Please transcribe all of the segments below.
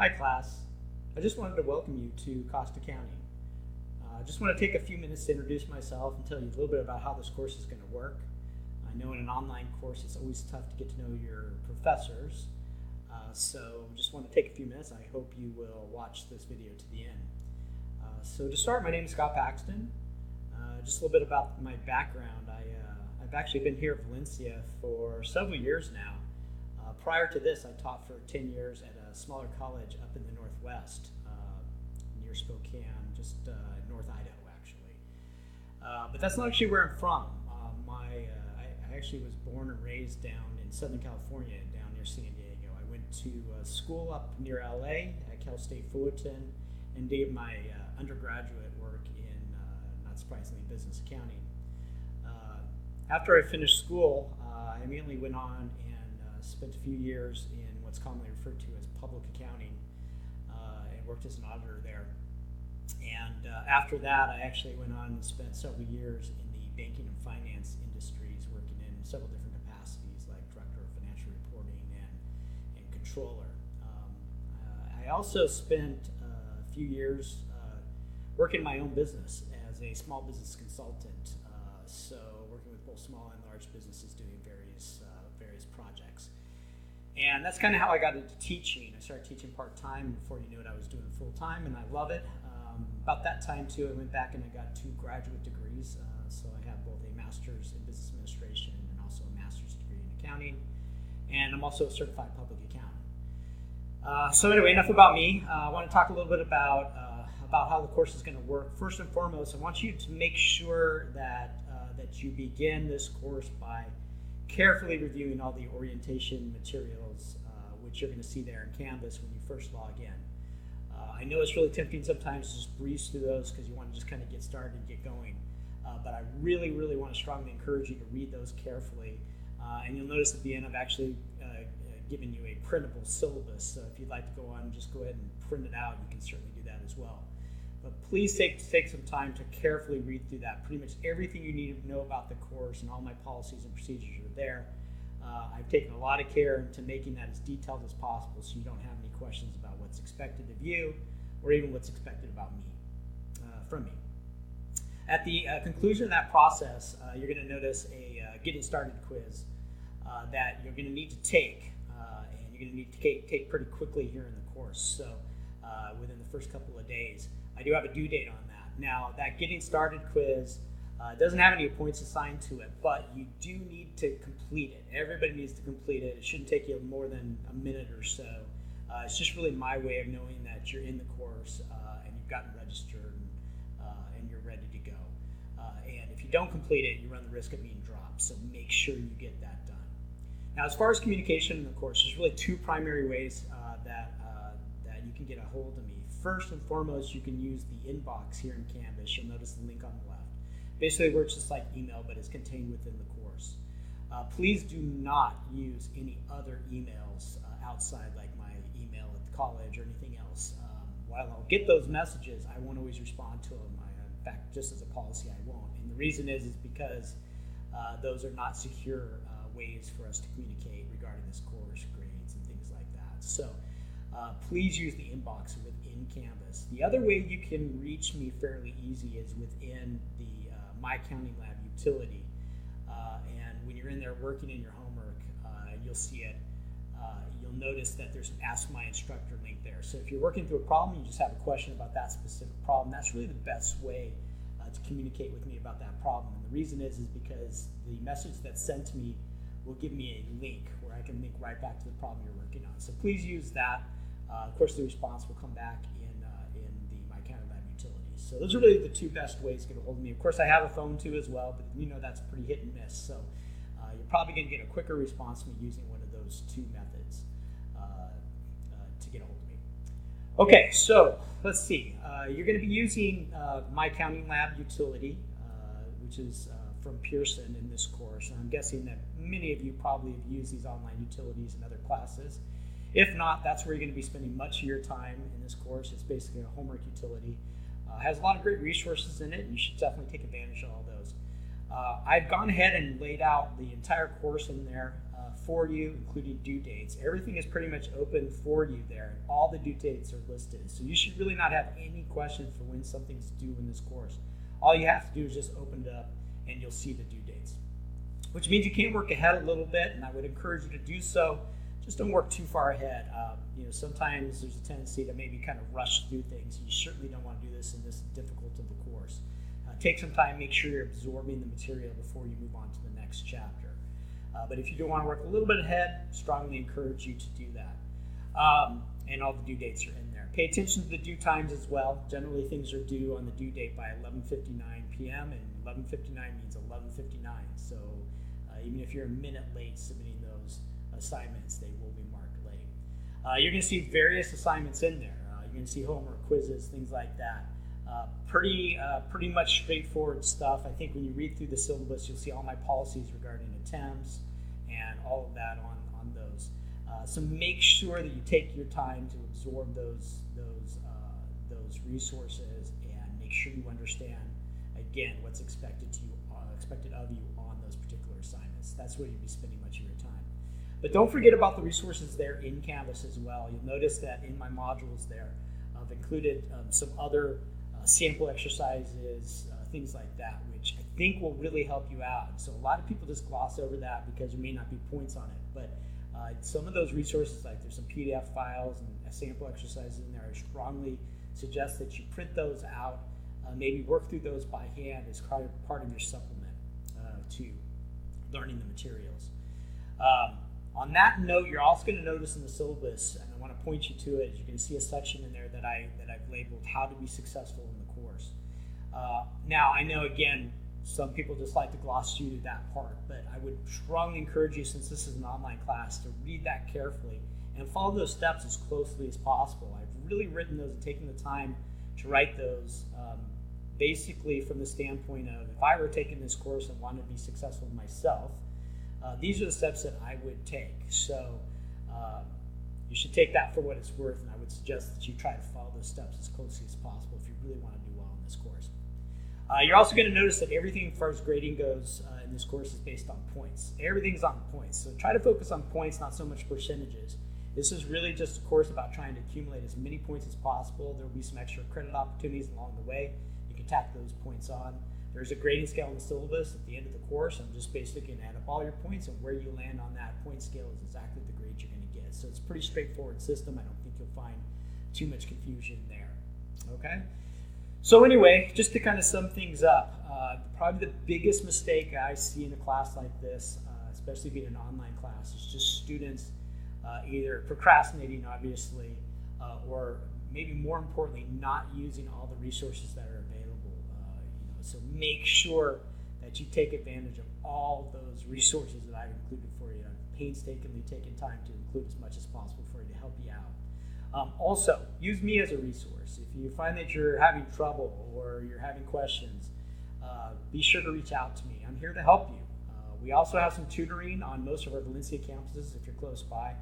Hi class, I just wanted to welcome you to Cost Accounting. I just want to take a few minutes to introduce myself and tell you a little bit about how this course is going to work. I know in an online course it's always tough to get to know your professors, so just want to take a few minutes. I hope you will watch this video to the end. So to start, my name is Scott Paxton. Just a little bit about my background. I've actually been here at Valencia for several years now. Prior to this, I taught for 10 years at a smaller college up in the Northwest, near Spokane, just North Idaho, actually. But that's not actually where I'm from. I actually was born and raised down in Southern California, down near San Diego. I went to school up near LA at Cal State Fullerton and did my undergraduate work in, not surprisingly, business accounting. After I finished school, I immediately went on and spent a few years in what's commonly referred to as public accounting and worked as an auditor there. And after that, I actually went on and spent several years in the banking and finance industries, working in several different capacities like director of financial reporting and controller. I also spent a few years working my own business as a small business consultant, so working with both small and large businesses doing various projects. And that's kind of how I got into teaching. I started teaching part-time. Before you knew it, I was doing it full-time, and I love it. About that time, too, I went back and I got 2 graduate degrees. So I have both a master's in business administration and also a master's degree in accounting. And I'm also a certified public accountant. So anyway, enough about me. I want to talk a little bit about how the course is going to work. First and foremost, I want you to make sure that you begin this course by carefully reviewing all the orientation materials, which you're going to see there in Canvas when you first log in. I know it's really tempting sometimes to just breeze through those because you want to just kind of get started and get going. But I really, really want to strongly encourage you to read those carefully. And you'll notice at the end I've actually given you a printable syllabus. So if you'd like to go on and just go ahead and print it out, you can certainly do that as well. But please take some time to carefully read through that. Pretty much everything you need to know about the course and all my policies and procedures are there. I've taken a lot of care into making that as detailed as possible so you don't have any questions about what's expected of you or even what's expected about me, from me. At the conclusion of that process, you're going to notice a getting started quiz that you're going to need to take, and you're going to need to take pretty quickly here in the course. So within the first couple of days. I do have a due date on that. Now, that getting started quiz doesn't have any points assigned to it, but you do need to complete it. Everybody needs to complete it. It shouldn't take you more than a minute or so. It's just really my way of knowing that you're in the course and you've gotten registered and you're ready to go. And if you don't complete it, you run the risk of being dropped, so make sure you get that done. Now, as far as communication in the course, there's really 2 primary ways that you can get a hold of me. First and foremost, you can use the inbox here in Canvas. You'll notice the link on the left. Basically, it works just like email, but it's contained within the course. Please do not use any other emails outside, like my email at the college or anything else. While I'll get those messages, I won't always respond to them. In fact, just as a policy, I won't. And the reason is because those are not secure ways for us to communicate regarding this course, grades, and things like that. So please use the inbox within Canvas. The other way you can reach me fairly easy is within the My Accounting Lab utility. And when you're in there working in your homework, you'll see it. You'll notice that there's an Ask My Instructor link there. So if you're working through a problem, you just have a question about that specific problem, that's really the best way to communicate with me about that problem. And the reason is because the message that's sent to me will give me a link where I can link right back to the problem you're working on. So please use that. Of course, the response will come back in the My Accounting Lab utilities. So those are really the 2 best ways to get a hold of me. Of course, I have a phone too as well, but you know that's pretty hit and miss. So you're probably going to get a quicker response from me using one of those 2 methods to get a hold of me. Okay, so let's see. You're going to be using My Accounting Lab utility, which is from Pearson in this course. And I'm guessing that many of you probably have used these online utilities in other classes. If not, that's where you're going to be spending much of your time in this course. It's basically a homework utility. Has a lot of great resources in it, and you should definitely take advantage of all those. I've gone ahead and laid out the entire course in there for you, including due dates. Everything is pretty much open for you there, and all the due dates are listed. So you should really not have any questions for when something's due in this course. All you have to do is just open it up, and you'll see the due dates, which means you can work ahead a little bit, and I would encourage you to do so. Just don't work too far ahead. Sometimes there's a tendency to maybe kind of rush through things. You certainly don't want to do this in this difficult of a course. Take some time, make sure you're absorbing the material before you move on to the next chapter. But if you do want to work a little bit ahead, strongly encourage you to do that. And all the due dates are in there. Pay attention to the due times as well. Generally, things are due on the due date by 11:59 p.m. and 11:59 means 11:59. So even if you're a minute late submitting those assignments, they will be marked late. You're going to see various assignments in there. You're going to see homework, quizzes, things like that. Pretty much straightforward stuff. I think when you read through the syllabus, you'll see all my policies regarding attempts and all of that on those. So make sure that you take your time to absorb those resources and make sure you understand again what's expected of you on those particular assignments. That's where you'll be spending much of your time. But don't forget about the resources there in Canvas as well. You'll notice that in my modules there, I've included some other sample exercises, things like that, which I think will really help you out. So a lot of people just gloss over that because there may not be points on it. But some of those resources, like there's some PDF files and sample exercises in there, I strongly suggest that you print those out, maybe work through those by hand as part of your supplement to learning the materials. On that note, you're also going to notice in the syllabus, and I want to point you to it, you can see a section in there that I've labeled how to be successful in the course. Now, I know, again, some people just like to gloss through that part, but I would strongly encourage you, since this is an online class, to read that carefully and follow those steps as closely as possible. I've really written those and taken the time to write those basically from the standpoint of if I were taking this course and wanted to be successful myself, these are the steps that I would take. So you should take that for what it's worth, and I would suggest that you try to follow those steps as closely as possible if you really want to do well in this course. You're also going to notice that everything as far as grading goes in this course is based on points. Everything's on points, so try to focus on points, not so much percentages. This is really just a course about trying to accumulate as many points as possible. There will be some extra credit opportunities along the way. You can tack those points on. There's a grading scale in the syllabus at the end of the course. I'm just basically going to add up all your points, and where you land on that point scale is exactly the grade you're going to get. So it's a pretty straightforward system. I don't think you'll find too much confusion there. Okay? So anyway, just to kind of sum things up, probably the biggest mistake I see in a class like this, especially being an online class, is just students either procrastinating, obviously, or maybe more importantly, not using all the resources that are available. So make sure that you take advantage of all those resources that I've included for you. I've painstakingly taken time to include as much as possible for you to help you out. Also, use me as a resource. If you find that you're having trouble or you're having questions, be sure to reach out to me. I'm here to help you. We also have some tutoring on most of our Valencia campuses if you're close by.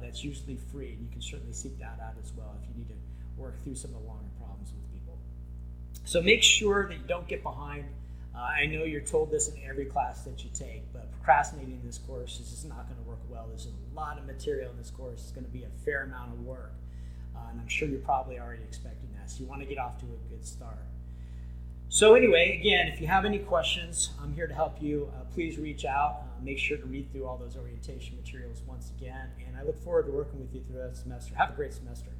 That's usually free, and you can certainly seek that out as well if you need to work through some of the longer problems with people. So make sure that you don't get behind. I know you're told this in every class that you take, but procrastinating in this course is just not going to work well. There's a lot of material in this course. It's going to be a fair amount of work, and I'm sure you're probably already expecting that, so you want to get off to a good start. So anyway, again, if you have any questions, I'm here to help you. Please reach out. Make sure to read through all those orientation materials once again, and I look forward to working with you throughout the semester. Have a great semester.